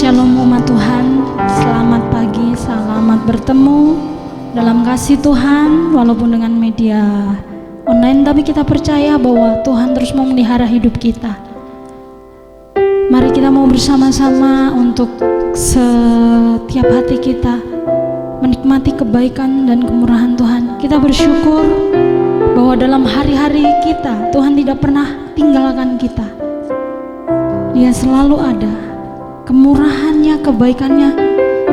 Shalom umat Tuhan, selamat pagi, selamat bertemu dalam kasih Tuhan. Walaupun dengan media online, tapi kita percaya bahwa Tuhan terus memelihara hidup kita. Mari kita mau bersama-sama untuk setiap hati kita menikmati kebaikan dan kemurahan Tuhan. Kita bersyukur bahwa dalam hari-hari kita Tuhan tidak pernah tinggalkan kita. Dia selalu ada. Kemurahannya, kebaikannya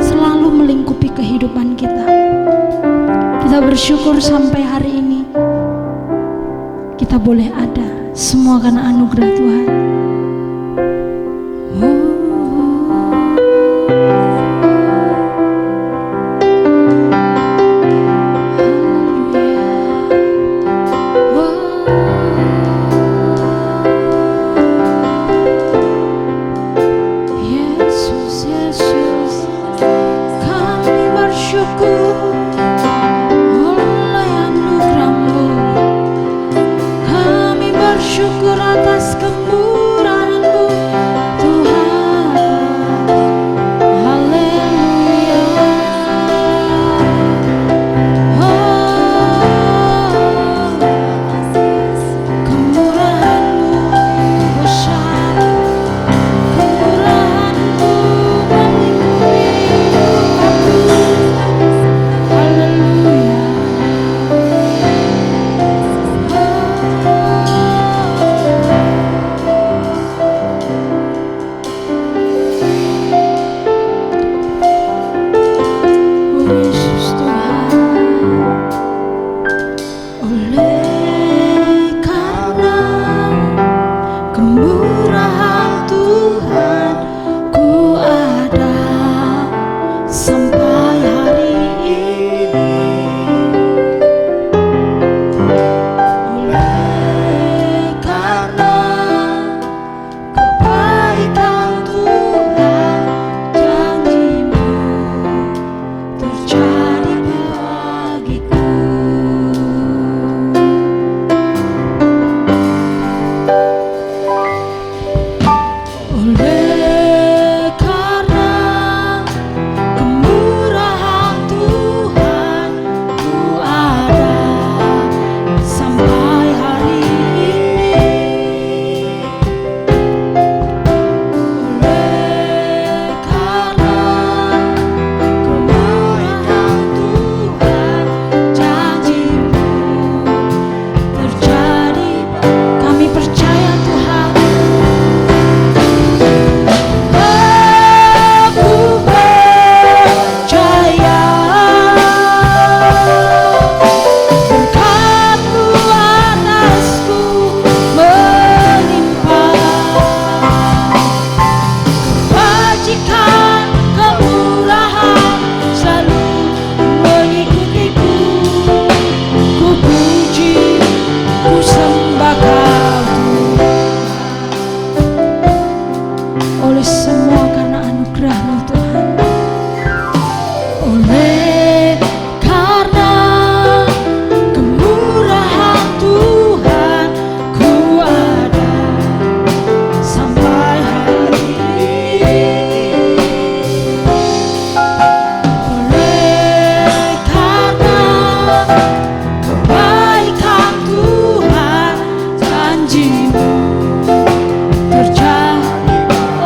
selalu melingkupi kehidupan kita. Kita bersyukur sampai hari ini kita boleh ada, semua karena anugerah Tuhan.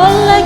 Oleh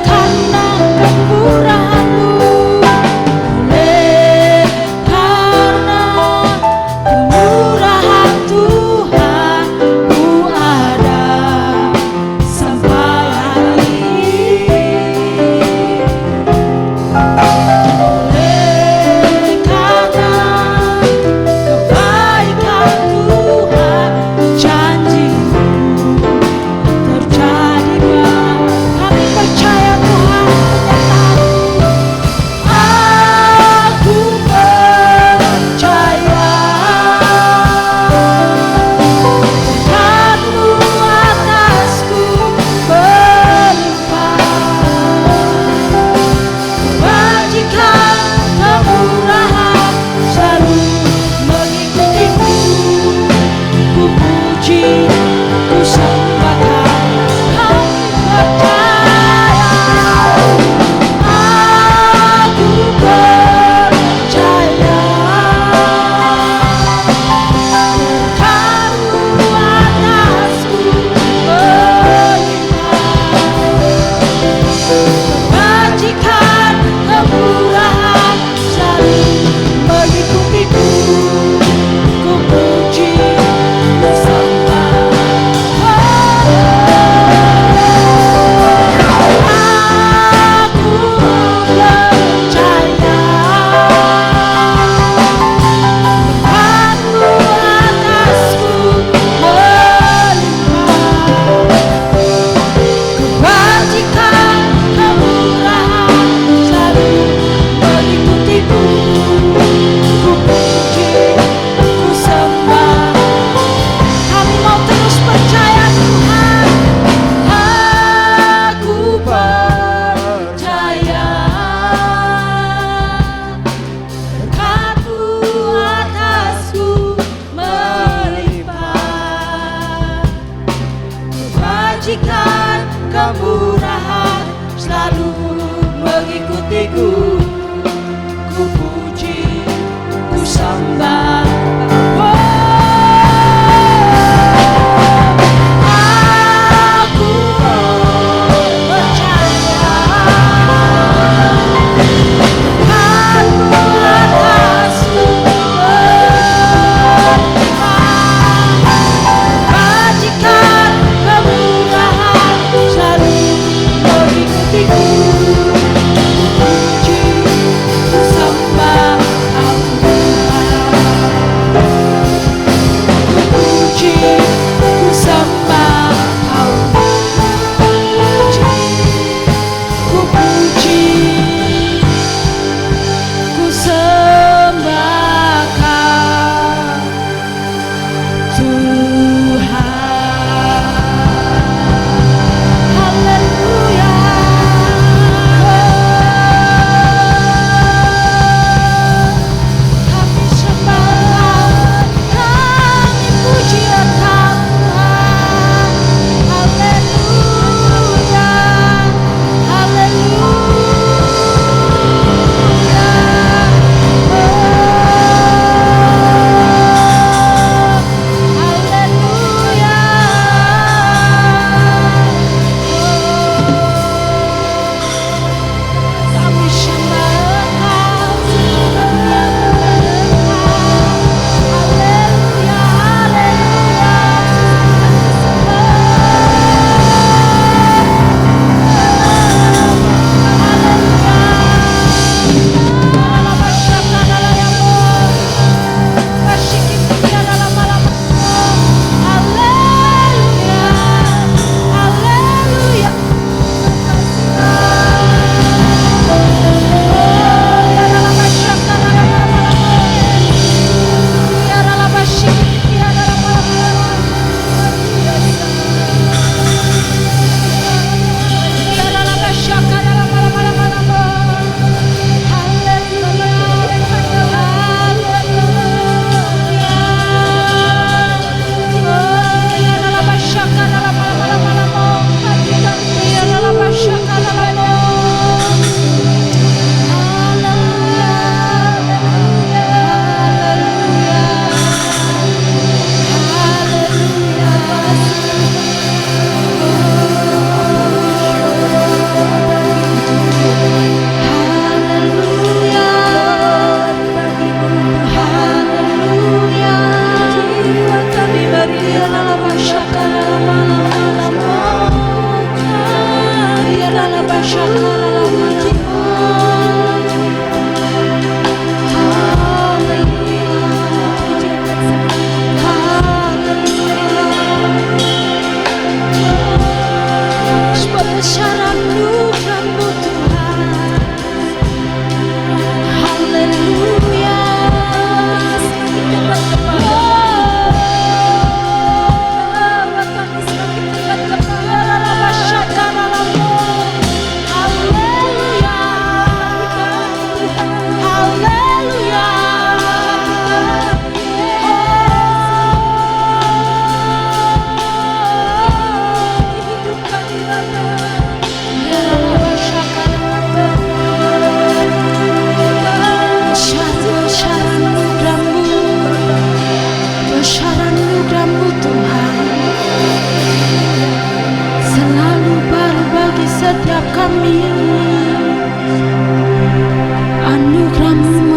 Anugerah-Mu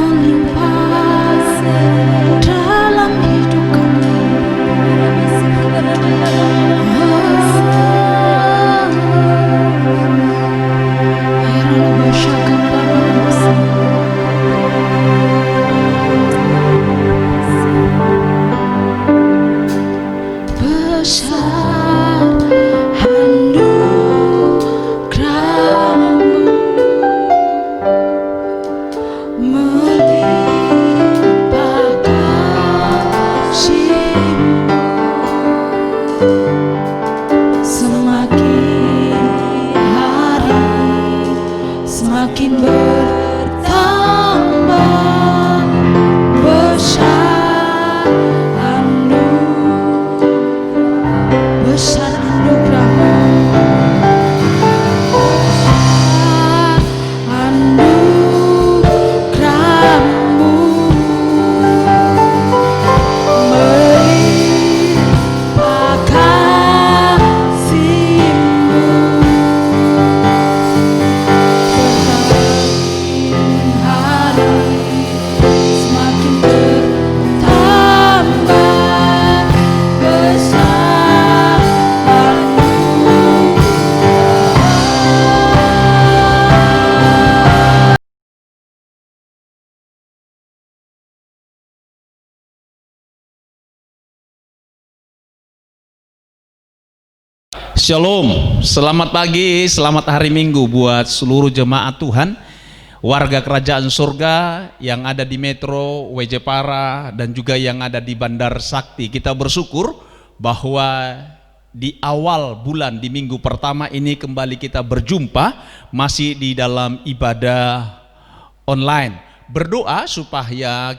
Shalom, selamat pagi, selamat hari Minggu buat seluruh jemaat Tuhan, warga kerajaan surga yang ada di Metro, WJ Para, dan juga yang ada di Bandar Sakti. Kita bersyukur bahwa di awal bulan, di minggu pertama ini kembali kita berjumpa, masih di dalam ibadah online. Berdoa supaya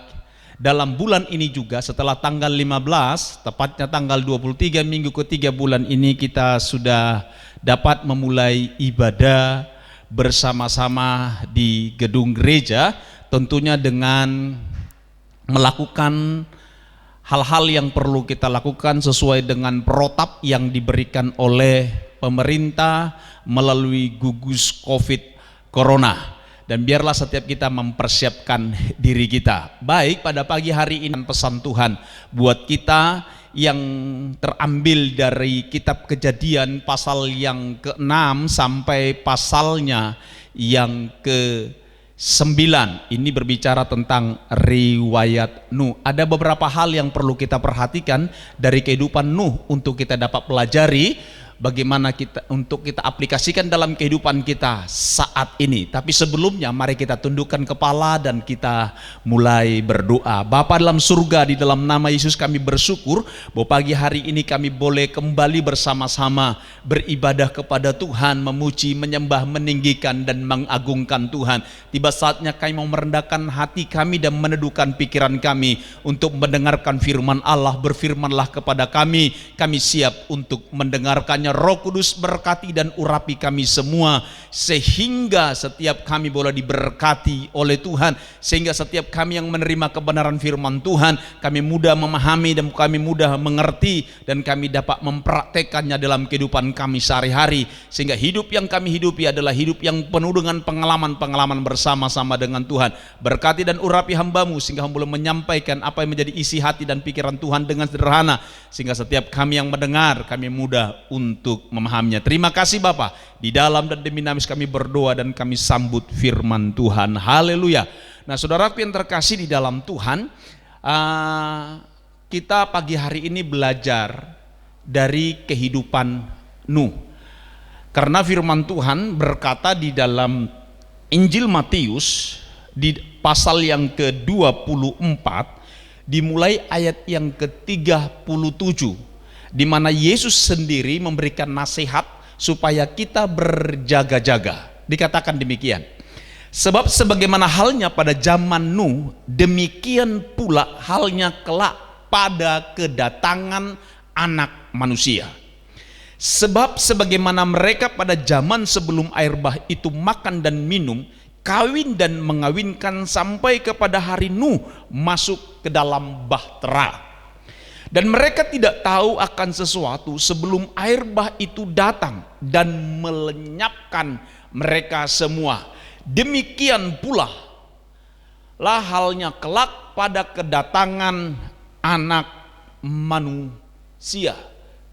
dalam bulan ini juga setelah tanggal 15, tepatnya tanggal 23 minggu ketiga bulan ini, kita sudah dapat memulai ibadah bersama-sama di gedung gereja, tentunya dengan melakukan hal-hal yang perlu kita lakukan sesuai dengan protap yang diberikan oleh pemerintah melalui gugus COVID Corona. Dan biarlah setiap kita mempersiapkan diri kita. Baik, pada pagi hari ini pesan Tuhan buat kita yang terambil dari kitab Kejadian pasal yang ke-6 sampai pasalnya yang ke-9. Ini berbicara tentang riwayat Nuh. Ada beberapa hal yang perlu kita perhatikan dari kehidupan Nuh untuk kita dapat pelajari bagaimana kita untuk kita aplikasikan dalam kehidupan kita saat ini. Tapi sebelumnya mari kita tundukkan kepala dan kita mulai berdoa. Bapa dalam surga, di dalam nama Yesus kami bersyukur bahwa pagi hari ini kami boleh kembali bersama-sama beribadah kepada Tuhan, memuji, menyembah, meninggikan dan mengagungkan Tuhan. Tiba saatnya kami mau merendahkan hati kami dan meneduhkan pikiran kami untuk mendengarkan firman Allah. Berfirmanlah kepada kami siap untuk mendengarkannya. Roh Kudus berkati dan urapi kami semua, sehingga setiap kami boleh diberkati oleh Tuhan, sehingga setiap kami yang menerima kebenaran firman Tuhan, kami mudah memahami dan kami mudah mengerti, dan kami dapat mempraktekannya dalam kehidupan kami sehari-hari, sehingga hidup yang kami hidupi adalah hidup yang penuh dengan pengalaman-pengalaman bersama-sama dengan Tuhan. Berkati dan urapi hamba-Mu sehingga hamba boleh menyampaikan apa yang menjadi isi hati dan pikiran Tuhan dengan sederhana, sehingga setiap kami yang mendengar kami mudah untuk memahaminya. Terima kasih Bapa. Di dalam dan demi nama kami berdoa dan kami sambut firman Tuhan. Haleluya. Nah, saudaraku yang terkasih di dalam Tuhan, kita pagi hari ini belajar dari kehidupan Nuh. Karena firman Tuhan berkata di dalam Injil Matius di pasal yang ke-24, dimulai ayat yang ke-37, di mana Yesus sendiri memberikan nasihat supaya kita berjaga-jaga. Dikatakan demikian, sebab sebagaimana halnya pada zaman Nuh, demikian pula halnya kelak pada kedatangan Anak Manusia. Sebab sebagaimana mereka pada zaman sebelum air bah itu makan dan minum, kawin dan mengawinkan, sampai kepada hari Nuh masuk ke dalam bahtera. Dan mereka tidak tahu akan sesuatu sebelum air bah itu datang dan melenyapkan mereka semua. Demikian pula lah halnya kelak pada kedatangan Anak Manusia.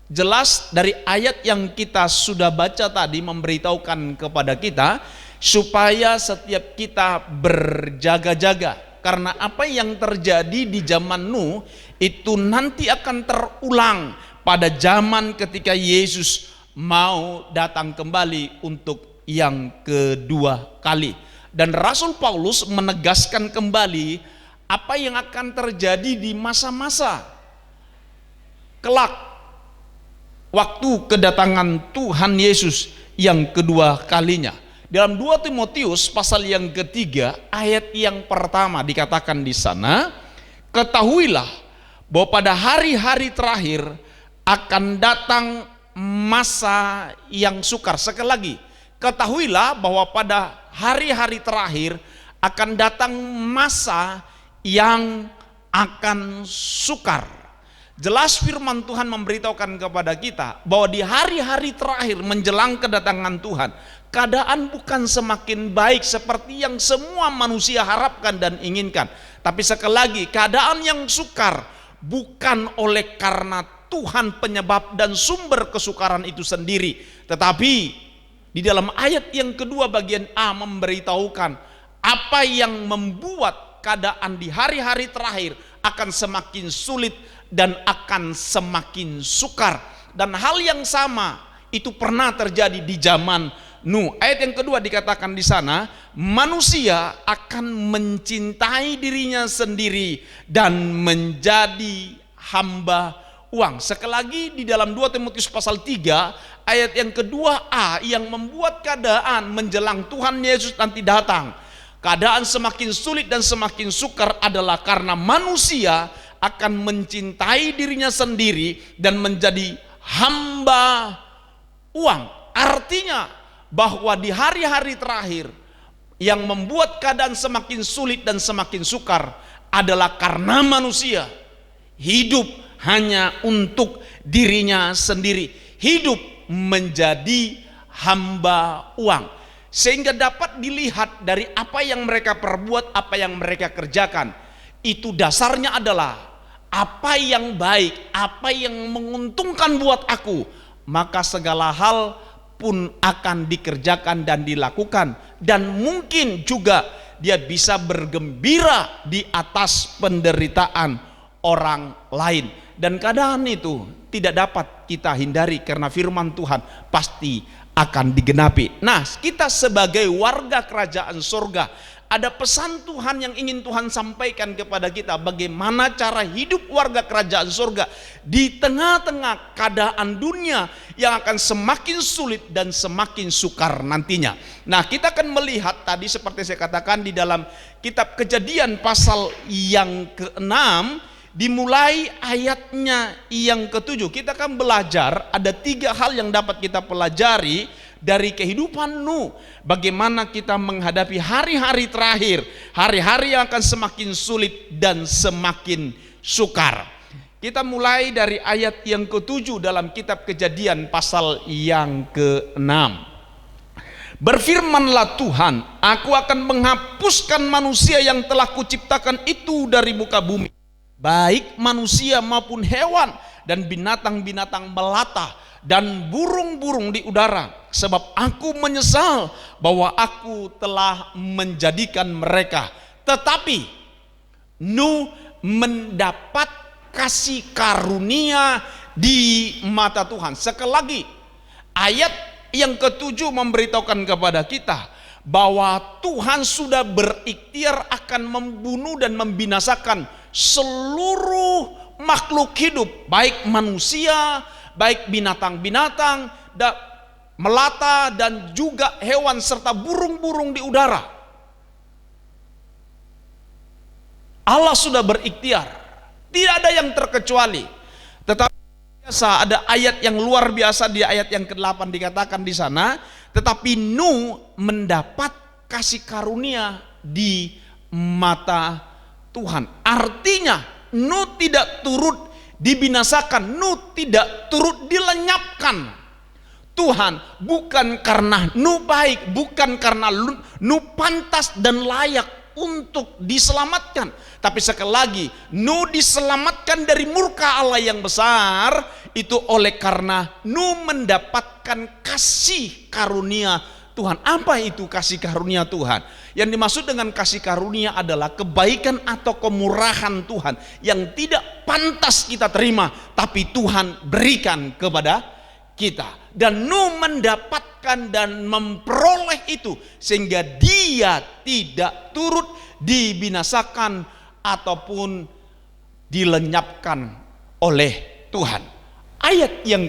Jelas dari ayat yang kita sudah baca tadi memberitahukan kepada kita supaya setiap kita berjaga-jaga. Karena apa yang terjadi di zaman Nuh itu nanti akan terulang pada zaman ketika Yesus mau datang kembali untuk yang kedua kali. Dan Rasul Paulus menegaskan kembali apa yang akan terjadi di masa-masa kelak, waktu kedatangan Tuhan Yesus yang kedua kalinya. Dalam 2 Timotius pasal yang ketiga ayat yang pertama dikatakan di sana, ketahuilah bahwa pada hari-hari terakhir akan datang masa yang sukar. Sekali lagi, ketahuilah bahwa pada hari-hari terakhir akan datang masa yang akan sukar. Jelas firman Tuhan memberitahukan kepada kita bahwa di hari-hari terakhir menjelang kedatangan Tuhan, keadaan bukan semakin baik seperti yang semua manusia harapkan dan inginkan. Tapi sekali lagi, keadaan yang sukar bukan oleh karena Tuhan penyebab dan sumber kesukaran itu sendiri, tetapi di dalam ayat yang kedua bagian A memberitahukan apa yang membuat keadaan di hari-hari terakhir akan semakin sulit dan akan semakin sukar. Dan hal yang sama itu pernah terjadi di zaman Nuh. Ayat yang kedua dikatakan di sana, manusia akan mencintai dirinya sendiri dan menjadi hamba uang. Sekali lagi di dalam 2 Timotius pasal 3 ayat yang kedua A, yang membuat keadaan menjelang Tuhan Yesus nanti datang, keadaan semakin sulit dan semakin sukar adalah karena manusia akan mencintai dirinya sendiri dan menjadi hamba uang. Artinya bahwa di hari-hari terakhir yang membuat keadaan semakin sulit dan semakin sukar adalah karena manusia hidup hanya untuk dirinya sendiri, hidup menjadi hamba uang. Sehingga dapat dilihat dari apa yang mereka perbuat, apa yang mereka kerjakan, itu dasarnya adalah apa yang baik, apa yang menguntungkan buat aku, maka segala hal pun akan dikerjakan dan dilakukan. Dan mungkin juga dia bisa bergembira di atas penderitaan orang lain. Dan keadaan itu tidak dapat kita hindari karena firman Tuhan pasti akan digenapi. Nah, kita sebagai warga kerajaan surga, ada pesan Tuhan yang ingin Tuhan sampaikan kepada kita, bagaimana cara hidup warga kerajaan surga di tengah-tengah keadaan dunia yang akan semakin sulit dan semakin sukar nantinya. Nah, kita akan melihat tadi seperti saya katakan di dalam kitab Kejadian pasal yang ke-6, dimulai ayatnya yang ke-7. Kita akan belajar ada 3 hal yang dapat kita pelajari dari kehidupan Nuh, bagaimana kita menghadapi hari-hari terakhir, hari-hari yang akan semakin sulit dan semakin sukar. Kita mulai dari ayat yang ke-7 dalam kitab Kejadian pasal yang ke-6. Berfirmanlah Tuhan, aku akan menghapuskan manusia yang telah kuciptakan itu dari muka bumi, baik manusia maupun hewan dan binatang-binatang melata dan burung-burung di udara, sebab aku menyesal bahwa aku telah menjadikan mereka. Tetapi Nuh mendapat kasih karunia di mata Tuhan. Sekali lagi, ayat yang ke-7 memberitahukan kepada kita bahwa Tuhan sudah berikhtiar akan membunuh dan membinasakan seluruh makhluk hidup, baik manusia, baik binatang-binatang, melata, dan juga hewan serta burung-burung di udara. Allah sudah berikhtiar, tidak ada yang terkecuali. Tetapi biasa ada ayat yang luar biasa di ayat yang ke-8 dikatakan di sana, tetapi Nuh mendapat kasih karunia di mata Tuhan. Artinya Nuh tidak turut dibinasakan, Nuh tidak turut dilenyapkan. Tuhan bukan karena Nuh baik, bukan karena Nuh pantas dan layak untuk diselamatkan, tapi sekali lagi Nuh diselamatkan dari murka Allah yang besar itu oleh karena Nuh mendapatkan kasih karunia Tuhan. Apa itu kasih karunia Tuhan? Yang dimaksud dengan kasih karunia adalah kebaikan atau kemurahan Tuhan yang tidak pantas kita terima, tapi Tuhan berikan kepada kita. Dan Nuh mendapatkan dan memperoleh itu sehingga dia tidak turut dibinasakan ataupun dilenyapkan oleh Tuhan. Ayat yang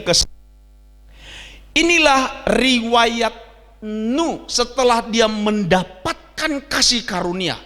inilah riwayat Nuh setelah dia mendapatkan kasih karunia.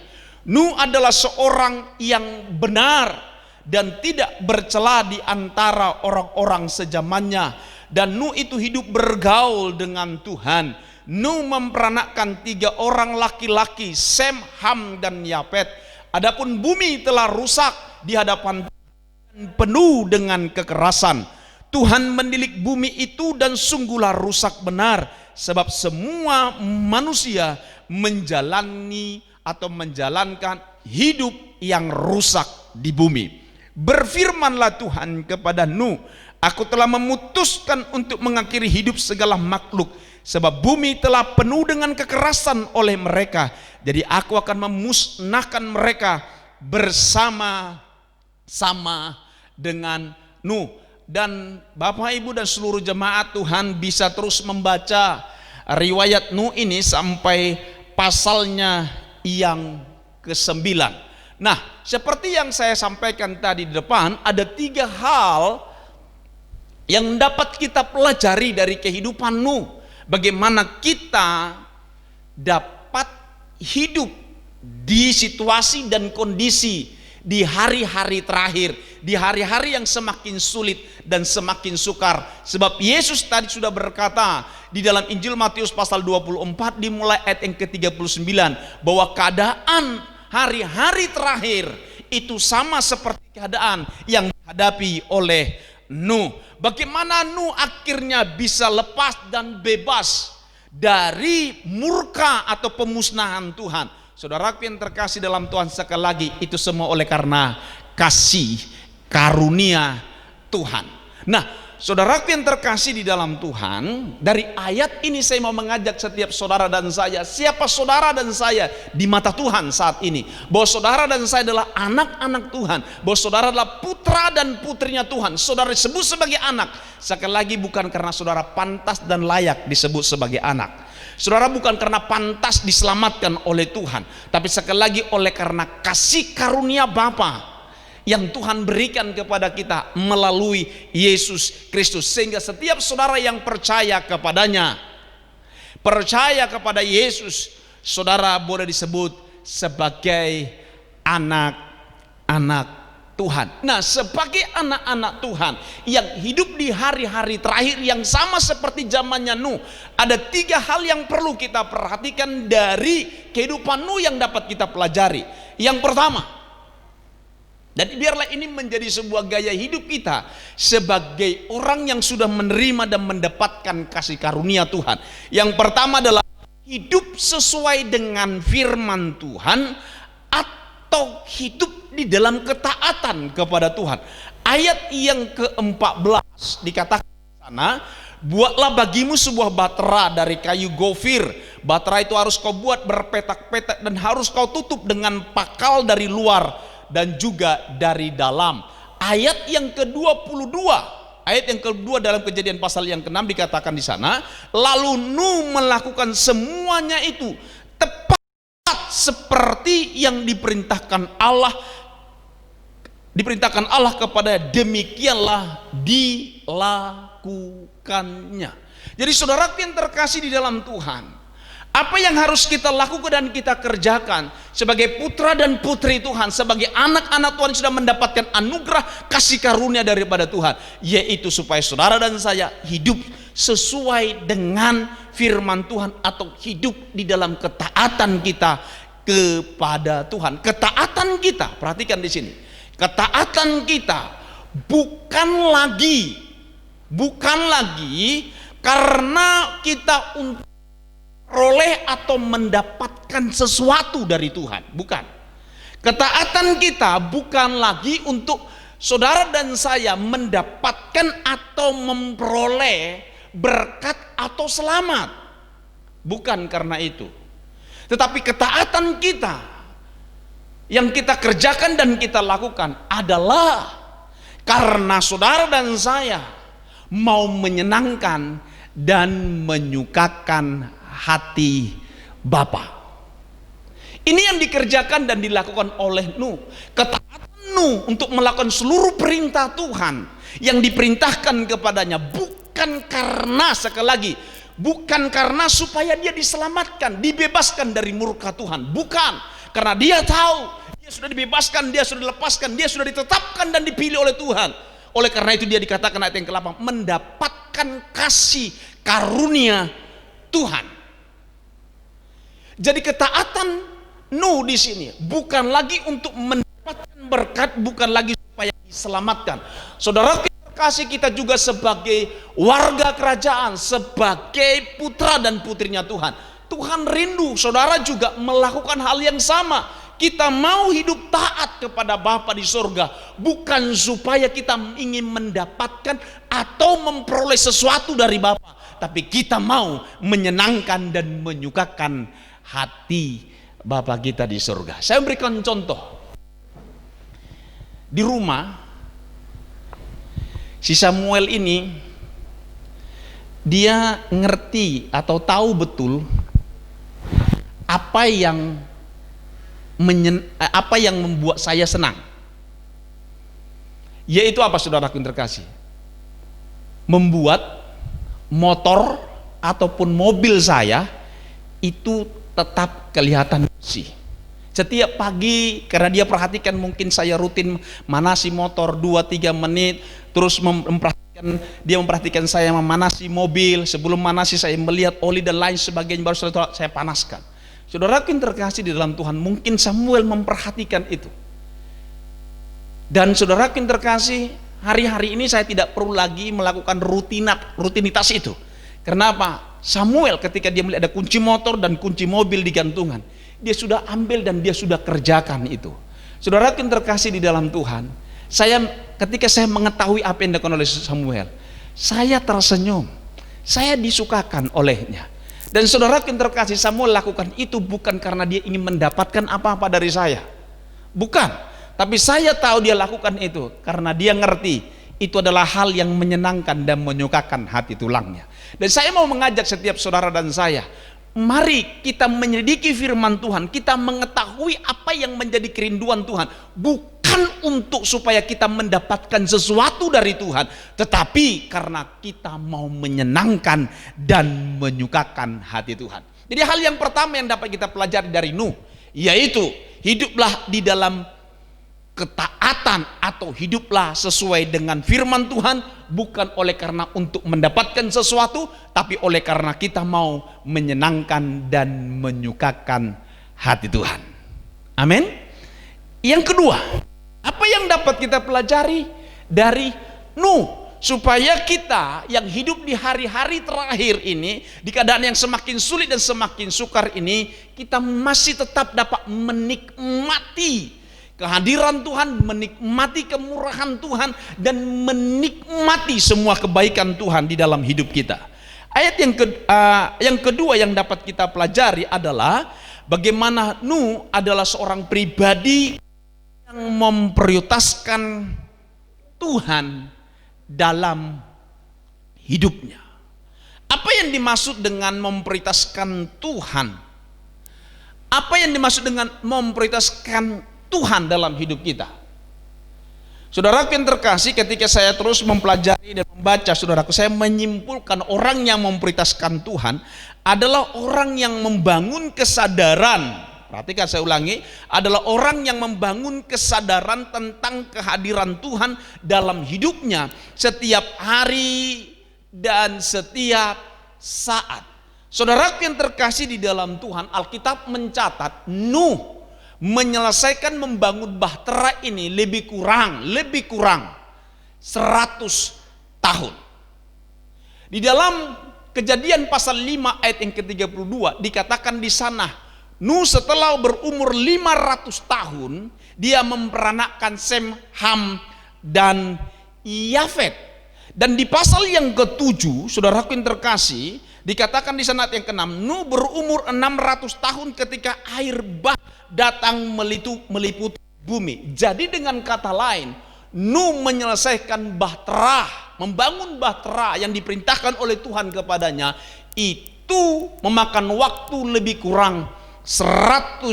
Nuh adalah seorang yang benar dan tidak bercela di antara orang-orang sezamannya. Dan Nuh itu hidup bergaul dengan Tuhan. Nuh memperanakkan 3 orang laki-laki, Sem, Ham, dan Yafet. Adapun bumi telah rusak di hadapan Tuhan, penuh dengan kekerasan. Tuhan mendilik bumi itu dan sungguhlah rusak benar, sebab semua manusia menjalani atau menjalankan hidup yang rusak di bumi. Berfirmanlah Tuhan kepada Nuh, aku telah memutuskan untuk mengakhiri hidup segala makhluk, sebab bumi telah penuh dengan kekerasan oleh mereka. Jadi aku akan memusnahkan mereka bersama-sama dengan Nuh. dan Bapak Ibu dan seluruh jemaat Tuhan bisa terus membaca riwayat Nuh ini sampai pasalnya yang ke-9. Nah, seperti yang saya sampaikan tadi di depan, ada 3 hal yang dapat kita pelajari dari kehidupan Nuh. Bagaimana kita dapat hidup di situasi dan kondisi di hari-hari terakhir, di hari-hari yang semakin sulit dan semakin sukar. Sebab Yesus tadi sudah berkata di dalam Injil Matius pasal 24 dimulai ayat yang ke-39 bahwa keadaan hari-hari terakhir itu sama seperti keadaan yang dihadapi oleh Nuh. Bagaimana Nuh akhirnya bisa lepas dan bebas dari murka atau pemusnahan Tuhan. Saudaraku yang terkasih dalam Tuhan, sekali lagi itu semua oleh karena kasih karunia Tuhan. Nah, saudaraku yang terkasih di dalam Tuhan, dari ayat ini saya mau mengajak setiap saudara dan saya, siapa saudara dan saya di mata Tuhan saat ini, bahwa saudara dan saya adalah anak-anak Tuhan, bahwa saudara adalah putra dan putrinya Tuhan. Saudara disebut sebagai anak, sekali lagi bukan karena saudara pantas dan layak disebut sebagai anak. Saudara bukan karena pantas diselamatkan oleh Tuhan, tapi sekali lagi oleh karena kasih karunia Bapa yang Tuhan berikan kepada kita melalui Yesus Kristus. Sehingga setiap saudara yang percaya kepadanya, percaya kepada Yesus, saudara boleh disebut sebagai anak-anak Tuhan. Nah, sebagai anak-anak Tuhan yang hidup di hari-hari terakhir yang sama seperti zamannya Nuh, ada 3 hal yang perlu kita perhatikan dari kehidupan Nuh yang dapat kita pelajari. Yang pertama, dan biarlah ini menjadi sebuah gaya hidup kita sebagai orang yang sudah menerima dan mendapatkan kasih karunia Tuhan. Yang pertama adalah hidup sesuai dengan firman Tuhan atau hidup di dalam ketaatan kepada Tuhan. Ayat yang ke-14 dikatakan di sana, buatlah bagimu sebuah batra dari kayu gofir. Batra itu harus kau buat berpetak-petak dan harus kau tutup dengan pakal dari luar dan juga dari dalam. Ayat yang ke-22, ayat yang kedua dalam Kejadian pasal yang ke-6 dikatakan di sana, lalu Nuh melakukan semuanya itu tepat seperti yang diperintahkan Allah kepada, demikianlah dilakukannya. Jadi saudara yang terkasih di dalam Tuhan, apa yang harus kita lakukan dan kita kerjakan sebagai putra dan putri Tuhan, sebagai anak-anak Tuhan yang sudah mendapatkan anugerah kasih karunia daripada Tuhan, yaitu supaya saudara dan saya hidup sesuai dengan firman Tuhan atau hidup di dalam ketaatan kita kepada Tuhan. Ketaatan kita, perhatikan di sini, ketaatan kita bukan lagi karena kita untuk peroleh atau mendapatkan sesuatu dari Tuhan, bukan. Ketaatan kita bukan lagi untuk saudara dan saya mendapatkan atau memperoleh berkat atau selamat, bukan karena itu. Tetapi ketaatan kita yang kita kerjakan dan kita lakukan adalah karena saudara dan saya mau menyenangkan dan menyukakan hati Bapa. Ini yang dikerjakan dan dilakukan oleh Nuh. Ketaatan Nuh untuk melakukan seluruh perintah Tuhan yang diperintahkan kepadanya bukan karena, sekali lagi, bukan karena supaya dia diselamatkan, dibebaskan dari murka Tuhan, bukan. Karena dia tahu dia sudah dibebaskan, dia sudah dilepaskan, dia sudah ditetapkan dan dipilih oleh Tuhan. Oleh karena itu dia dikatakan ayat yang ke-8, mendapatkan kasih karunia Tuhan. Jadi ketaatan Nuh di sini bukan lagi untuk mendapatkan berkat, bukan lagi supaya diselamatkan. Saudara kasih, kita juga sebagai warga kerajaan, sebagai putra dan putrinya Tuhan. Tuhan rindu saudara juga melakukan hal yang sama. Kita mau hidup taat kepada Bapa di surga, bukan supaya kita ingin mendapatkan atau memperoleh sesuatu dari Bapa, tapi kita mau menyenangkan dan menyukakan hati Bapa kita di surga. Saya berikan contoh. Di rumah Si Samuel ini dia ngerti atau tahu betul apa yang membuat saya senang. Yaitu apa, saudaraku yang terkasih? Membuat motor ataupun mobil saya itu tetap kelihatan bersih. Setiap pagi, karena dia perhatikan, mungkin saya rutin manasi motor 2-3 menit, terus dia memperhatikan saya memanasi mobil. Sebelum manasi saya melihat oli dan lain sebagainya, baru saya panaskan. Saudaraku yang terkasih di dalam Tuhan, mungkin Samuel memperhatikan itu. Dan saudaraku yang terkasih, hari-hari ini saya tidak perlu lagi melakukan rutinitas itu. Kenapa? Samuel ketika dia melihat ada kunci motor dan kunci mobil di gantungan, dia sudah ambil dan dia sudah kerjakan itu. Saudaraku yang terkasih di dalam Tuhan, ketika saya mengetahui apa yang dilakukan oleh Samuel, saya tersenyum, saya disukakan olehnya. Dan saudaraku yang terkasih, Samuel lakukan itu bukan karena dia ingin mendapatkan apa-apa dari saya, bukan. Tapi saya tahu dia lakukan itu karena dia ngerti itu adalah hal yang menyenangkan dan menyukakan hati tulangnya. Dan saya mau mengajak setiap saudara dan saya, mari kita menyelidiki firman Tuhan, kita mengetahui apa yang menjadi kerinduan Tuhan, bukan untuk supaya kita mendapatkan sesuatu dari Tuhan, tetapi karena kita mau menyenangkan dan menyukakan hati Tuhan. Jadi hal yang pertama yang dapat kita pelajari dari Nuh, yaitu hiduplah di dalam ketaatan atau hiduplah sesuai dengan firman Tuhan, bukan oleh karena untuk mendapatkan sesuatu, tapi oleh karena kita mau menyenangkan dan menyukakan hati Tuhan. Amin. Yang kedua, apa yang dapat kita pelajari dari Nuh, supaya kita yang hidup di hari-hari terakhir ini, di keadaan yang semakin sulit dan semakin sukar ini, kita masih tetap dapat menikmati kehadiran Tuhan, menikmati kemurahan Tuhan, dan menikmati semua kebaikan Tuhan di dalam hidup kita. Ayat yang kedua yang dapat kita pelajari adalah bagaimana Nuh adalah seorang pribadi yang memprioritaskan Tuhan dalam hidupnya. Apa yang dimaksud dengan memprioritaskan Tuhan? Apa yang dimaksud dengan memprioritaskan Tuhan dalam hidup kita? Saudaraku yang terkasih, ketika saya terus mempelajari dan membaca, saudaraku, saya menyimpulkan orang yang memprioritaskan Tuhan adalah orang yang membangun kesadaran. Perhatikan, saya ulangi, adalah orang yang membangun kesadaran tentang kehadiran Tuhan dalam hidupnya setiap hari dan setiap saat. Saudaraku yang terkasih di dalam Tuhan, Alkitab mencatat Nuh menyelesaikan membangun bahtera ini lebih kurang 100 tahun. Di dalam Kejadian pasal 5 ayat yang ke-32 dikatakan di sana, Nuh setelah berumur 500 tahun dia memperanakkan Sem, Ham, dan Yafet. Dan di pasal yang ke-7, saudaraku yang terkasih, dikatakan di sana ayat yang ke-6, Nuh berumur 600 tahun ketika air bah datang meliputi bumi. Jadi dengan kata lain, Nuh menyelesaikan bahtera, membangun bahtera yang diperintahkan oleh Tuhan kepadanya, itu memakan waktu lebih kurang 100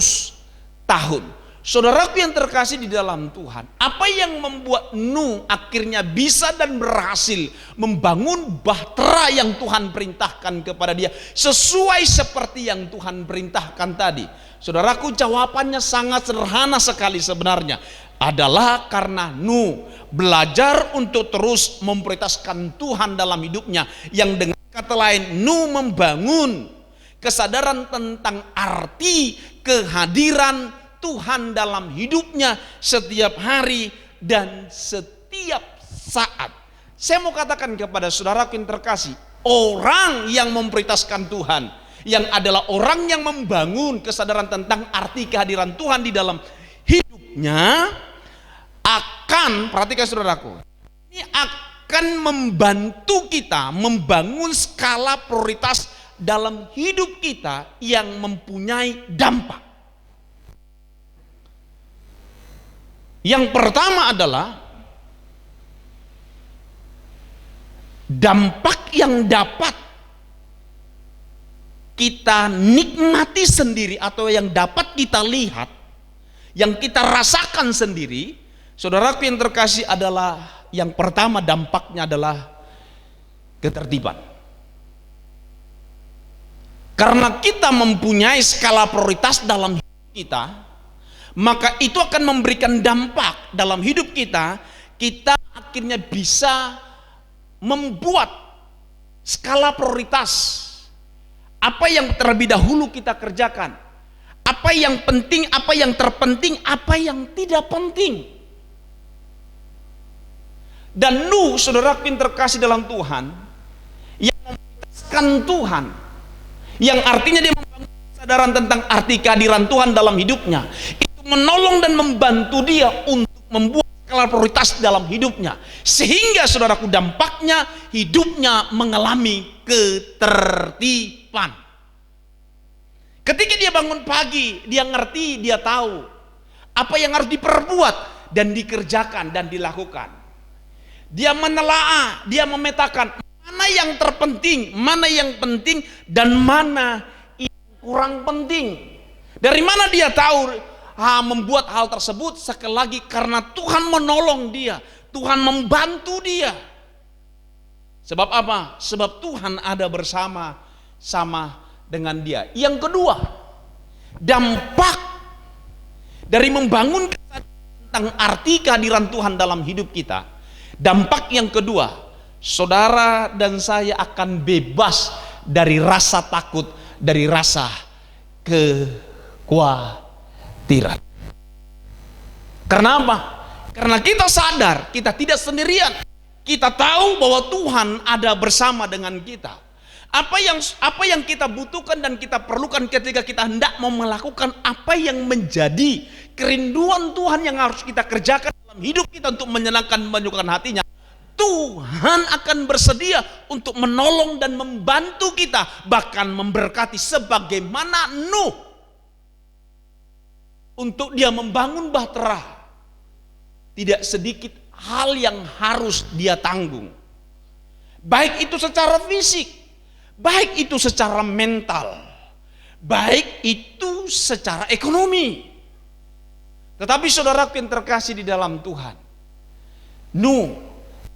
tahun. Saudaraku yang terkasih di dalam Tuhan, apa yang membuat Nuh akhirnya bisa dan berhasil membangun bahtera yang Tuhan perintahkan kepada dia sesuai seperti yang Tuhan perintahkan tadi? Saudaraku, jawabannya sangat sederhana sekali sebenarnya, adalah karena Nuh belajar untuk terus memprioritaskan Tuhan dalam hidupnya, yang dengan kata lain Nuh membangun kesadaran tentang arti kehadiran Tuhan dalam hidupnya setiap hari dan setiap saat. Saya mau katakan kepada saudaraku yang terkasih, orang yang memprioritaskan Tuhan, yang adalah orang yang membangun kesadaran tentang arti kehadiran Tuhan di dalam hidupnya, akan, perhatikan saudaraku, ini akan membantu kita membangun skala prioritas dalam hidup kita yang mempunyai dampak. Yang pertama adalah dampak yang dapat kita nikmati sendiri atau yang dapat kita lihat, yang kita rasakan sendiri, saudaraku yang terkasih, adalah yang pertama, dampaknya adalah ketertiban. Karena kita mempunyai skala prioritas dalam hidup kita, maka itu akan memberikan dampak dalam hidup kita. Kita akhirnya bisa membuat skala prioritas. Apa yang terlebih dahulu kita kerjakan, apa yang penting, apa yang terpenting, apa yang tidak penting. Dan Nuh, saudara yang terkasih dalam Tuhan, yang memprioritaskan Tuhan, yang artinya dia membangun kesadaran tentang arti kehadiran Tuhan dalam hidupnya, itu menolong dan membantu dia untuk membuat skala prioritas dalam hidupnya, sehingga saudaraku dampaknya hidupnya mengalami ketertiban. Ketika dia bangun pagi, dia ngerti, dia tahu apa yang harus diperbuat dan dikerjakan dan dilakukan. Dia menelaah, dia memetakan mana yang terpenting, mana yang penting, dan mana yang kurang penting. Dari mana dia tahu membuat hal tersebut? Sekali lagi, karena Tuhan menolong dia, Tuhan membantu dia. Sebab apa? Sebab Tuhan ada bersama dengan dia. Yang kedua, dampak dari membangun kesadaran tentang arti kehadiran Tuhan dalam hidup kita. Dampak yang kedua, saudara dan saya akan bebas dari rasa takut, dari rasa kekhawatiran. Karena apa? Karena kita sadar kita tidak sendirian. Kita tahu bahwa Tuhan ada bersama dengan kita. Apa yang kita butuhkan dan kita perlukan ketika kita hendak mau melakukan apa yang menjadi kerinduan Tuhan yang harus kita kerjakan dalam hidup kita untuk menyukakan hatinya, Tuhan akan bersedia untuk menolong dan membantu kita, bahkan memberkati, sebagaimana Nuh untuk dia membangun bahtera. Tidak sedikit hal yang harus dia tanggung, baik itu secara fisik, baik itu secara mental, baik itu secara ekonomi. Tetapi saudaraku yang terkasih di dalam Tuhan, Nuh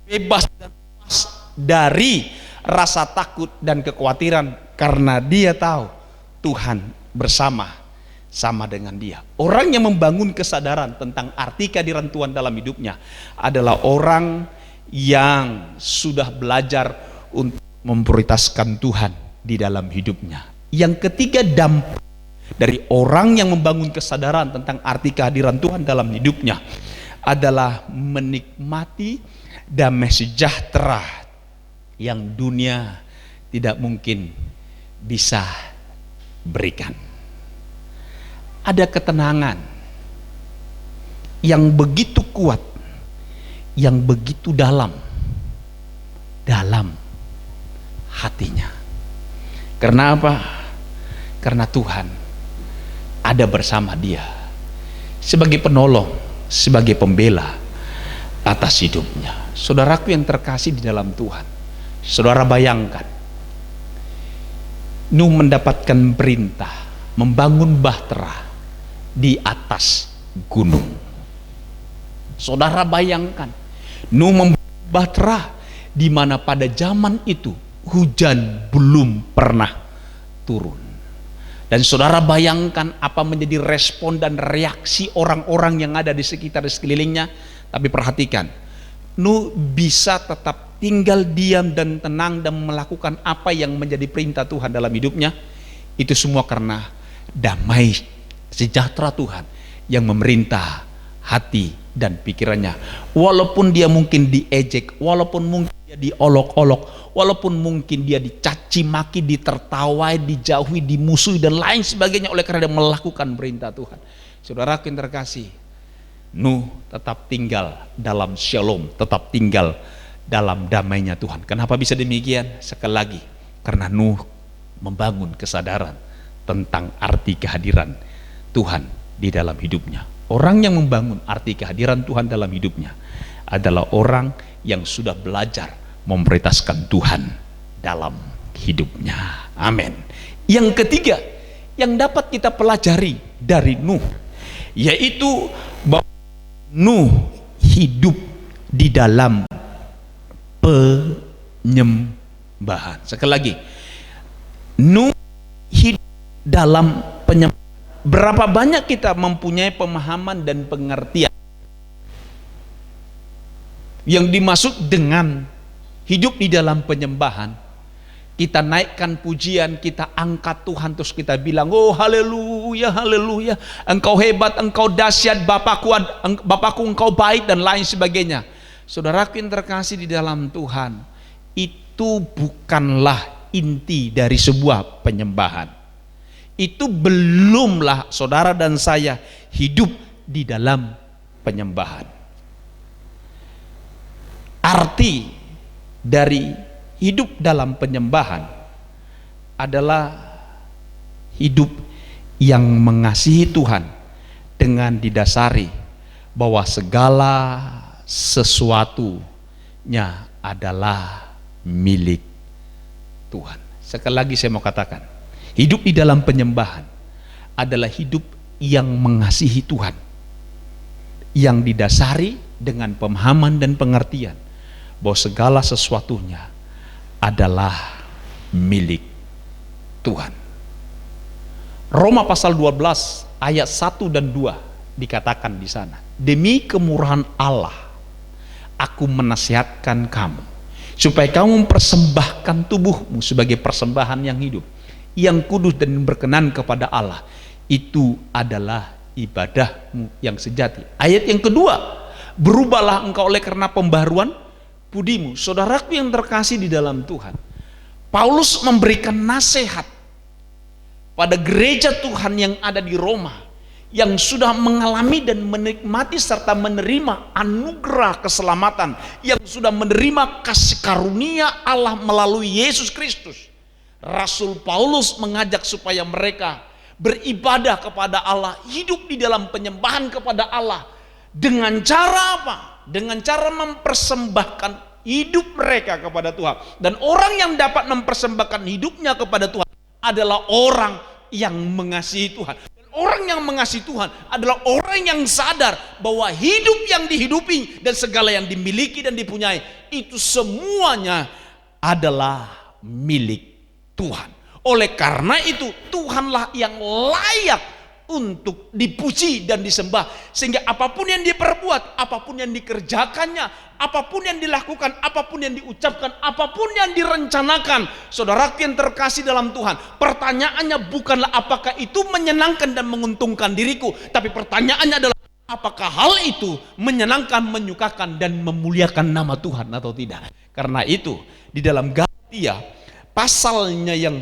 bebas dan lepas dari rasa takut dan kekhawatiran karena dia tahu Tuhan bersama dengan dia. Orang yang membangun kesadaran tentang arti kehadiran Tuhan dalam hidupnya adalah orang yang sudah belajar untuk memprioritaskan Tuhan di dalam hidupnya. Yang ketiga, dampak dari orang yang membangun kesadaran tentang arti kehadiran Tuhan dalam hidupnya adalah menikmati damai sejahtera yang dunia tidak mungkin bisa berikan. Ada ketenangan yang begitu kuat, yang begitu dalam hatinya. Karena apa? Karena Tuhan ada bersama dia sebagai penolong, sebagai pembela atas hidupnya. Saudaraku yang terkasih di dalam Tuhan, saudara bayangkan Nuh mendapatkan perintah membangun bahtera di atas gunung. Saudara bayangkan Nuh membangun bahtera di mana pada zaman itu hujan belum pernah turun. Dan saudara bayangkan apa menjadi respon dan reaksi orang-orang yang ada di sekitar di sekelilingnya. Tapi perhatikan, Nuh bisa tetap tinggal diam dan tenang dan melakukan apa yang menjadi perintah Tuhan dalam hidupnya. Itu semua karena damai sejahtera Tuhan yang memerintah hati dan pikirannya. Walaupun dia mungkin diejek, walaupun mungkin dia diolok-olok, walaupun mungkin dia dicaci maki, ditertawai, dijauhi, dimusuhi dan lain sebagainya oleh karena dia melakukan perintah Tuhan. Saudara yang terkasih, Nuh tetap tinggal dalam shalom, tetap tinggal dalam damainya Tuhan. Kenapa bisa demikian? Sekali lagi, karena Nuh membangun kesadaran tentang arti kehadiran Tuhan di dalam hidupnya. Orang yang membangun arti kehadiran Tuhan dalam hidupnya adalah orang yang sudah belajar memprioritaskan Tuhan dalam hidupnya. Amin. Yang ketiga yang dapat kita pelajari dari Nuh, yaitu bahwa Nuh hidup di dalam penyembahan. Sekali lagi, Nuh hidup dalam penyembahan. Berapa banyak kita mempunyai pemahaman dan pengertian yang dimaksud dengan hidup di dalam penyembahan? Kita naikkan pujian, kita angkat Tuhan, terus kita bilang, oh haleluya, haleluya, engkau hebat, engkau dahsyat, Bapakku engkau baik, dan lain sebagainya. Saudaraku yang terkasih di dalam Tuhan, itu bukanlah inti dari sebuah penyembahan. Itu belumlah saudara dan saya hidup di dalam penyembahan. Arti dari hidup dalam penyembahan adalah hidup yang mengasihi Tuhan dengan didasari bahwa segala sesuatunya adalah milik Tuhan. Sekali lagi saya mau katakan, hidup di dalam penyembahan adalah hidup yang mengasihi Tuhan, yang didasari dengan pemahaman dan pengertian bahwa segala sesuatunya adalah milik Tuhan. Roma pasal 12 ayat 1 dan 2 dikatakan di sana, demi kemurahan Allah aku menasihatkan kamu supaya kamu mempersembahkan tubuhmu sebagai persembahan yang hidup, yang kudus dan berkenan kepada Allah. Itu adalah ibadahmu yang sejati. Ayat yang kedua, berubahlah engkau oleh karena pembaharuan budimu. Saudaraku yang terkasih di dalam Tuhan, Paulus memberikan nasihat pada gereja Tuhan yang ada di Roma, yang sudah mengalami dan menikmati serta menerima anugerah keselamatan, yang sudah menerima kasih karunia Allah melalui Yesus Kristus. Rasul Paulus mengajak supaya mereka beribadah kepada Allah, hidup di dalam penyembahan kepada Allah. Dengan cara apa? Dengan cara mempersembahkan hidup mereka kepada Tuhan. Dan orang yang dapat mempersembahkan hidupnya kepada Tuhan adalah orang yang mengasihi Tuhan. Dan orang yang mengasihi Tuhan adalah orang yang sadar bahwa hidup yang dihidupi dan segala yang dimiliki dan dipunyai itu semuanya adalah milik Tuhan. Oleh karena itu Tuhanlah yang layak untuk dipuji dan disembah, sehingga apapun yang diperbuat, apapun yang dikerjakannya, apapun yang dilakukan, apapun yang diucapkan, apapun yang direncanakan, saudara yang terkasih dalam Tuhan, pertanyaannya bukanlah apakah itu menyenangkan dan menguntungkan diriku, tapi pertanyaannya adalah apakah hal itu menyenangkan, menyukakan dan memuliakan nama Tuhan atau tidak. Karena itu di dalam Galatia pasalnya yang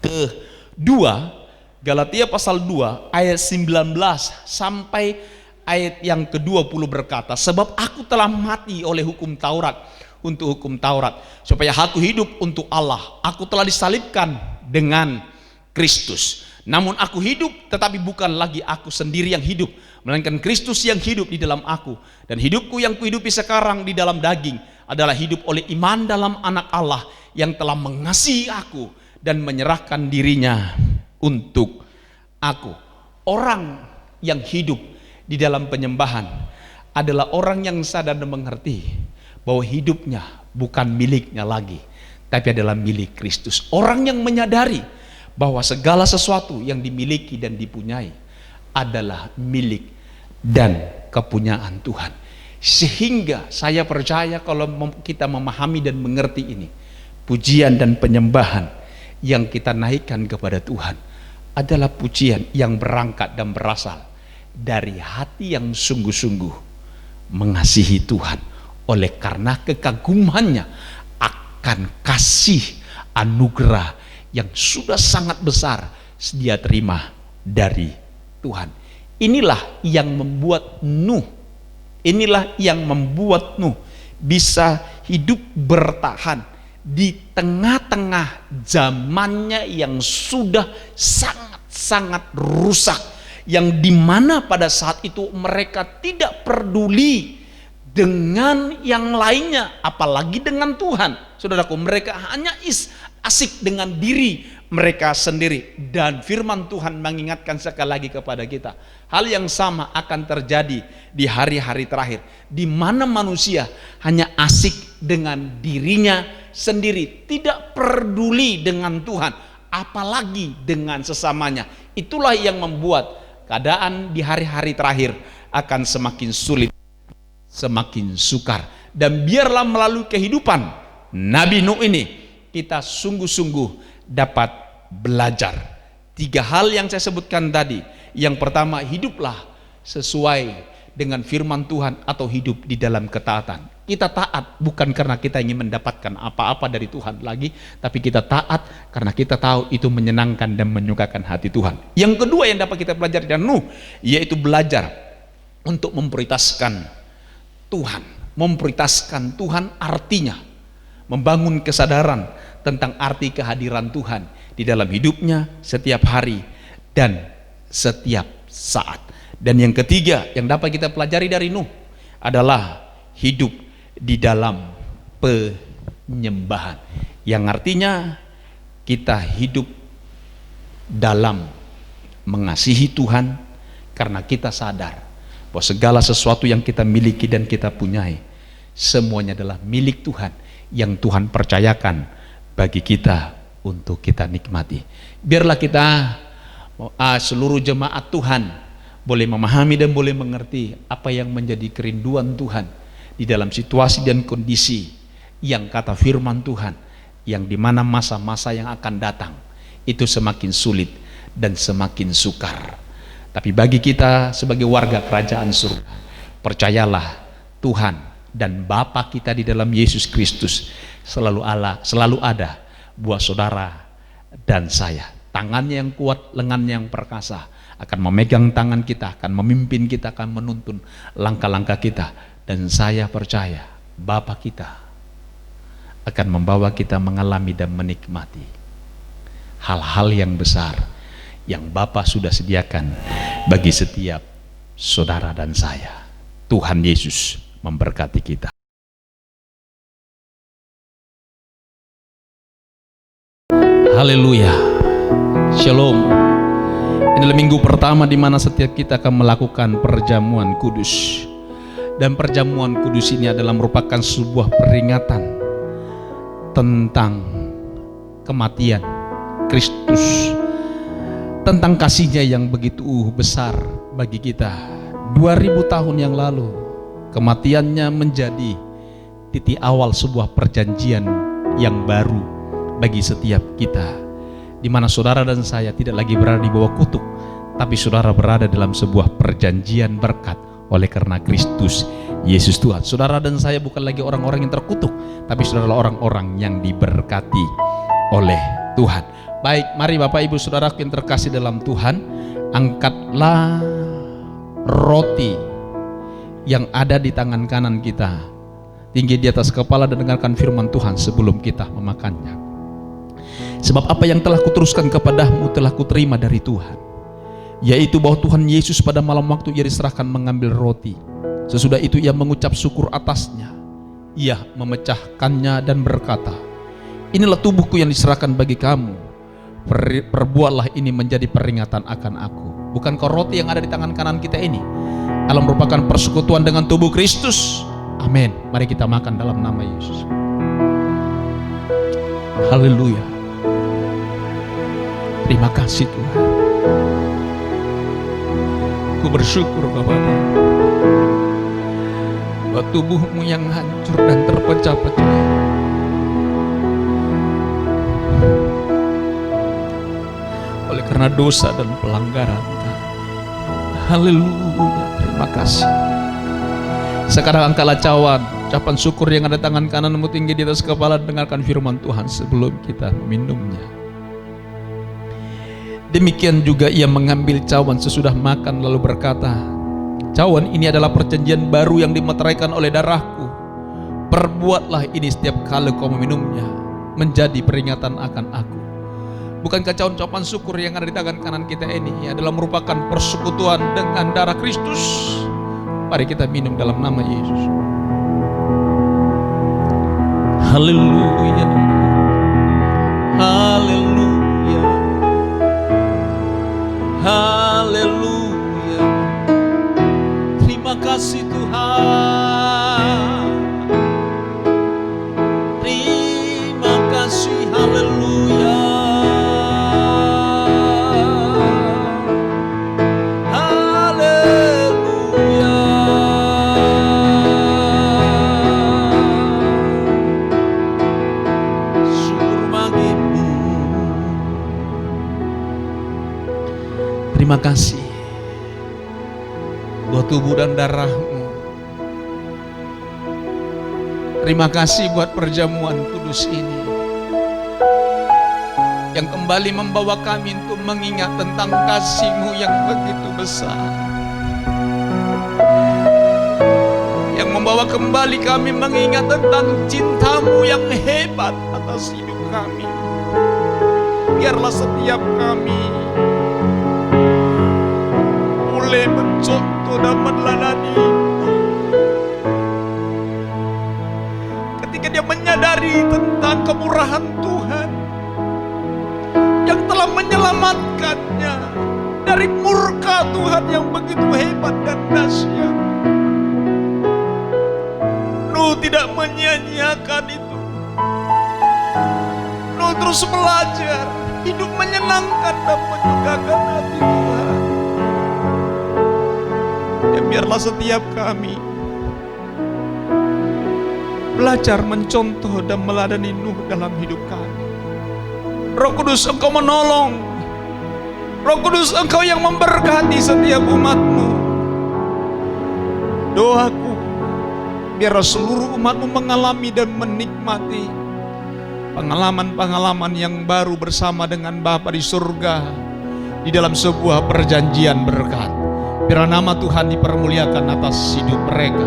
kedua, Galatia pasal 2 ayat 19 sampai ayat yang ke-20 berkata, sebab aku telah mati oleh hukum Taurat untuk hukum Taurat, supaya aku hidup untuk Allah. Aku telah disalibkan dengan Kristus. Namun aku hidup, tetapi bukan lagi aku sendiri yang hidup, melainkan Kristus yang hidup di dalam aku. Dan hidupku yang kuhidupi sekarang di dalam daging adalah hidup oleh iman dalam Anak Allah yang telah mengasihi aku dan menyerahkan dirinya untuk aku. Orang yang hidup di dalam penyembahan adalah orang yang sadar dan mengerti bahwa hidupnya bukan miliknya lagi, tapi adalah milik Kristus. Orang yang menyadari bahwa segala sesuatu yang dimiliki dan dipunyai adalah milik dan kepunyaan Tuhan. Sehingga saya percaya kalau kita memahami dan mengerti ini, pujian dan penyembahan yang kita naikkan kepada Tuhan adalah pujian yang berangkat dan berasal dari hati yang sungguh-sungguh mengasihi Tuhan, oleh karena kekagumannya akan kasih anugerah yang sudah sangat besar sedia terima dari Tuhan. Inilah yang membuat Nuh bisa hidup bertahan di tengah-tengah zamannya yang sudah sangat-sangat rusak, yang dimana pada saat itu mereka tidak peduli dengan yang lainnya, apalagi dengan Tuhan. Saudaraku, mereka hanya asik dengan diri mereka sendiri. Dan firman Tuhan mengingatkan sekali lagi kepada kita, hal yang sama akan terjadi di hari-hari terakhir, di mana manusia hanya asik dengan dirinya sendiri, tidak peduli dengan Tuhan, apalagi dengan sesamanya. Itulah yang membuat keadaan di hari-hari terakhir akan semakin sulit, semakin sukar. Dan biarlah melalui kehidupan Nabi Nuh ini kita sungguh-sungguh dapat belajar 3 hal yang saya sebutkan tadi. Yang pertama, hiduplah sesuai dengan firman Tuhan atau hidup di dalam ketaatan. Kita taat bukan karena kita ingin mendapatkan apa-apa dari Tuhan lagi, tapi kita taat karena kita tahu itu menyenangkan dan menyukakan hati Tuhan. Yang kedua yang dapat kita pelajari dari Nuh, yaitu belajar untuk memprioritaskan Tuhan. Memprioritaskan Tuhan artinya membangun kesadaran tentang arti kehadiran Tuhan di dalam hidupnya setiap hari dan setiap saat. Dan yang ketiga yang dapat kita pelajari dari Nuh adalah hidup di dalam penyembahan, yang artinya kita hidup dalam mengasihi Tuhan karena kita sadar bahwa segala sesuatu yang kita miliki dan kita punyai semuanya adalah milik Tuhan, yang Tuhan percayakan bagi kita untuk kita nikmati. Biarlah kita seluruh jemaat Tuhan boleh memahami dan boleh mengerti apa yang menjadi kerinduan Tuhan di dalam situasi dan kondisi yang kata firman Tuhan, yang dimana masa-masa yang akan datang itu semakin sulit dan semakin sukar. Tapi bagi kita sebagai warga kerajaan surga, percayalah Tuhan dan Bapa kita di dalam Yesus Kristus selalu ada buat saudara dan saya. Tangannya yang kuat, lengannya yang perkasa akan memegang tangan kita, akan memimpin kita, akan menuntun langkah-langkah kita. Dan saya percaya Bapa kita akan membawa kita mengalami dan menikmati hal-hal yang besar yang Bapa sudah sediakan bagi setiap saudara dan saya. Tuhan Yesus memberkati kita. Haleluya. Shalom. Ini adalah minggu pertama di mana setiap kita akan melakukan perjamuan kudus. Dan perjamuan kudus ini adalah merupakan sebuah peringatan tentang kematian Kristus, tentang kasihnya yang begitu besar bagi kita. 2000 tahun yang lalu kematiannya menjadi titik awal sebuah perjanjian yang baru bagi setiap kita, di mana saudara dan saya tidak lagi berada di bawah kutuk, tapi saudara berada dalam sebuah perjanjian berkat oleh karena Kristus Yesus Tuhan. Saudara dan saya bukan lagi orang-orang yang terkutuk, tapi saudara orang-orang yang diberkati oleh Tuhan. Baik, mari Bapak Ibu Saudara yang terkasih dalam Tuhan, angkatlah roti yang ada di tangan kanan kita tinggi di atas kepala dan dengarkan firman Tuhan sebelum kita memakannya. Sebab apa yang telah kuteruskan kepadamu telah kuterima dari Tuhan, yaitu bahwa Tuhan Yesus pada malam waktu ia diserahkan mengambil roti. Sesudah itu ia mengucap syukur atasnya, ia memecahkannya dan berkata, inilah tubuhku yang diserahkan bagi kamu, perbuatlah ini menjadi peringatan akan aku. Bukankah roti yang ada di tangan kanan kita ini adalah merupakan persekutuan dengan tubuh Kristus? Amin. Mari kita makan dalam nama Yesus. Haleluya. Terima kasih Tuhan. Ku bersyukur Bapa, bahwa tubuhmu yang hancur dan terpecah-pecah oleh karena dosa dan pelanggaran. Haleluya, terima kasih. Sekarang angkatlah ucapan syukur yang ada tangan kananmu tinggi di atas kepala, dengarkan firman Tuhan sebelum kita meminumnya. Demikian juga ia mengambil cawan sesudah makan lalu berkata, cawan ini adalah perjanjian baru yang dimeteraikan oleh darahku. Perbuatlah ini setiap kali kau meminumnya menjadi peringatan akan aku. Bukankah cawan ucapan syukur yang ada di tangan kanan kita ini adalah merupakan persekutuan dengan darah Kristus? Mari kita minum dalam nama Yesus. Haleluya. Haleluya. Haleluya. Terima kasih Tuhan. Terima kasih. Haleluya. Haleluya. Syukur bagimu. Terima kasih buat tubuh dan darahmu. Terima kasih buat perjamuan kudus ini yang kembali membawa kami untuk mengingat tentang kasih-Mu yang begitu besar, yang membawa kembali kami mengingat tentang cinta-Mu yang hebat atas hidup kami. Biarlah setiap kami boleh mencontoh dan meneladani ketika dia menyadari tentang kemurahan Tuhan yang telah menyelamatkannya dari murka Tuhan yang begitu hebat dan dahsyat. Nuh tidak menyia-nyiakan itu. Nuh terus belajar hidup menyenangkan dan menyukakan hati Tuhan. Ya biarlah setiap kami belajar mencontoh dan meladani Nuh dalam hidup kami. Roh Kudus, Engkau menolong. Roh Kudus, Engkau yang memberkati setiap umat-Mu. Doaku, biarlah seluruh umat-Mu mengalami dan menikmati pengalaman-pengalaman yang baru bersama dengan Bapa di surga di dalam sebuah perjanjian berkat. Biarlah nama Tuhan dipermuliakan atas hidup mereka,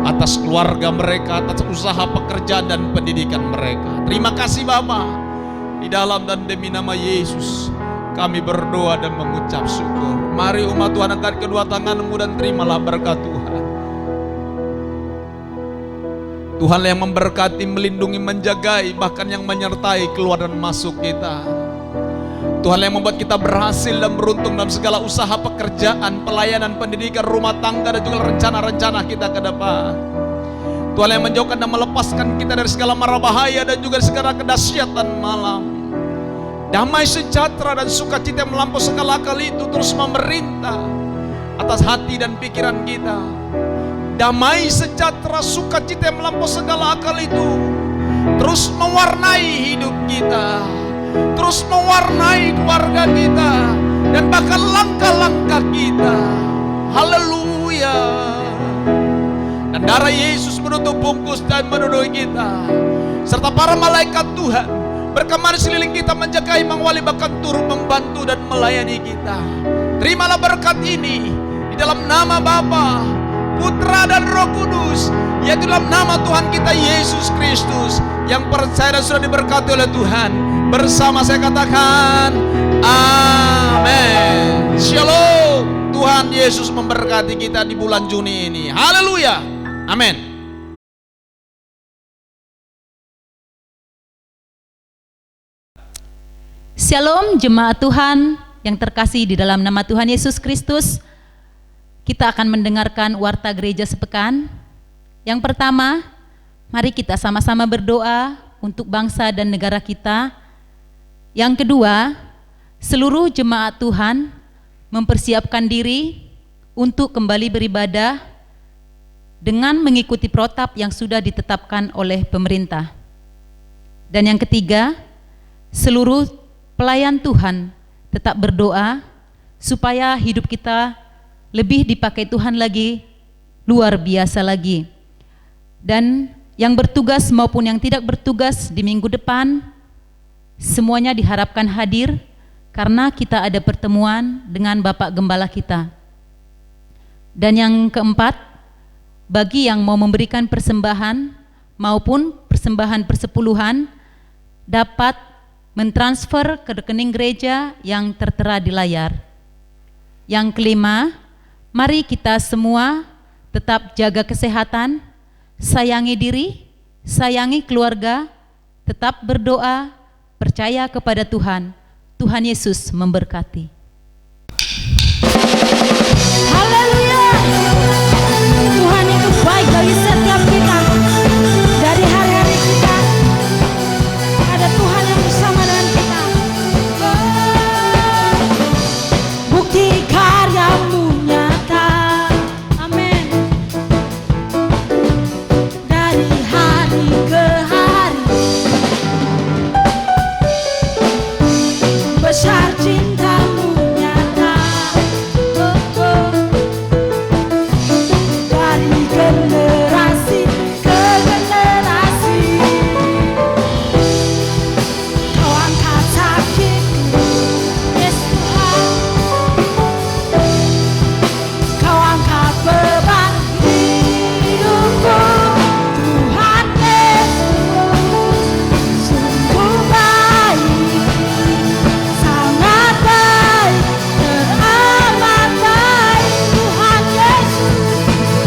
atas keluarga mereka, atas usaha pekerjaan dan pendidikan mereka. Terima kasih Bapa. Di dalam dan demi nama Yesus kami berdoa dan mengucap syukur. Mari umat Tuhan angkat kedua tanganmu dan terimalah berkat Tuhan. Tuhanlah yang memberkati, melindungi, menjagai, bahkan yang menyertai keluar dan masuk kita. Tuhanlah yang membuat kita berhasil dan beruntung dalam segala usaha pekerjaan, pelayanan, pendidikan, rumah tangga, dan juga rencana-rencana kita ke depan. Tuhan yang menjauhkan dan melepaskan kita dari segala mara bahaya dan juga segala kedahsyatan malam. Damai sejahtera dan sukacita yang melampaui segala akal itu terus memerintah atas hati dan pikiran kita. Damai sejahtera, sukacita yang melampaui segala akal itu terus mewarnai hidup kita, terus mewarnai keluarga kita, dan bahkan langkah-langkah kita. Haleluya. Dan darah Yesus menutup bungkus dan menuduhi kita, serta para malaikat Tuhan berkemar seliling kita, menjagai, mengawali, bahkan turut membantu dan melayani kita. Terimalah berkat ini di dalam nama Bapa, Putra dan Roh Kudus, yaitu dalam nama Tuhan kita Yesus Kristus, yang percaya dan sudah diberkati oleh Tuhan. Bersama saya katakan amin. Shalom. Tuhan Yesus memberkati kita di bulan Juni ini. Haleluya. Amin. Shalom jemaat Tuhan yang terkasih di dalam nama Tuhan Yesus Kristus. Kita akan mendengarkan warta gereja sepekan. Yang pertama, mari kita sama-sama berdoa untuk bangsa dan negara kita. Yang kedua, seluruh jemaat Tuhan mempersiapkan diri untuk kembali beribadah dengan mengikuti protap yang sudah ditetapkan oleh pemerintah. Dan yang ketiga, seluruh pelayan Tuhan tetap berdoa supaya hidup kita lebih dipakai Tuhan lagi, luar biasa lagi. Dan yang bertugas maupun yang tidak bertugas di minggu depan, semuanya diharapkan hadir karena kita ada pertemuan dengan Bapak Gembala kita. Dan yang keempat, bagi yang mau memberikan persembahan maupun persembahan persepuluhan, dapat mentransfer ke rekening gereja yang tertera di layar. Yang kelima, mari kita semua tetap jaga kesehatan, sayangi diri, sayangi keluarga, tetap berdoa, percaya kepada Tuhan. Tuhan Yesus memberkati. Haleluya. Tuhan itu baik bagi setiap kita. Dari hari-hari kita ada Tuhan yang bersama dengan kita. Bukti karya-Mu nyata. Amin. Dari hari ke hari besar cinta-Mu nyata. Dari generasi ke generasi Kau angkat sakitku, Yesus Tuhan. Kau angkat beban hidupku, Tuhan Yesus. Sungguh baik, sangat baik, teramat baik, Tuhan Yesus.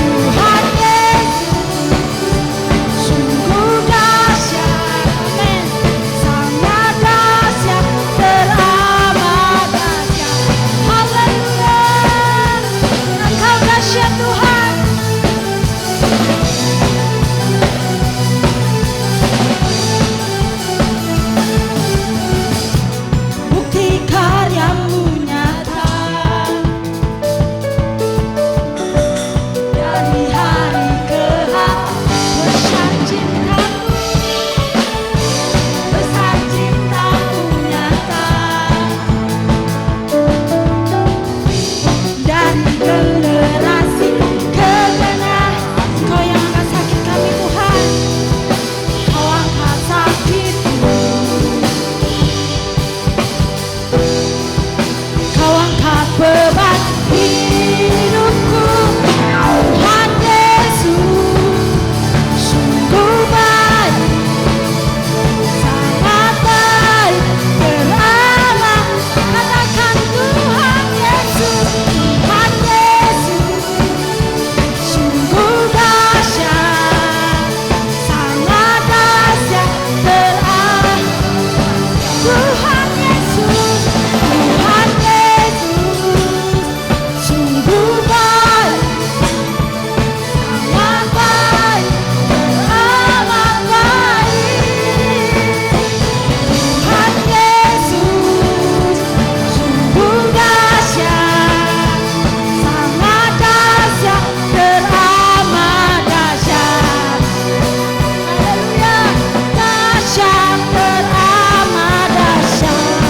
Tuhan Yesus, sungguh dahsyat, amin. Sangat dahsyat, teramat dahsyat. Haleluya. Engkau dahsyat Tuhan. Bukti karya-Mu nyata. Dari hari ke hari besar cinta-Mu, besar cinta-Mu nyata. Dari generasi ke generasi Kau yang angkat sakit kami Tuhan. Kau angkat sakitku, Kau angkat beban hidupku, Tuhan Yesus. Sungguh baik, sangat baik, teramat. Katakan Tuhan Yesus, Tuhan Yesus. Sungguh dahsyat, sangat dahsyat, teramat. Tuhan Yesus, Tuhan Yesus. Sungguh baik, sangat baik, teramat baik. Tuhan Yesus, sungguh dahsyat, sangat dahsyat, teramat dahsyat. Haleluya. Dahsyat, teramat dahsyat.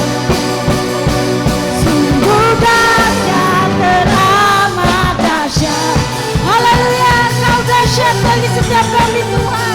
Sungguh dahsyat, teramat dahsyat. Haleluya. Kau dahsyat bagi setiap kami Tuhan.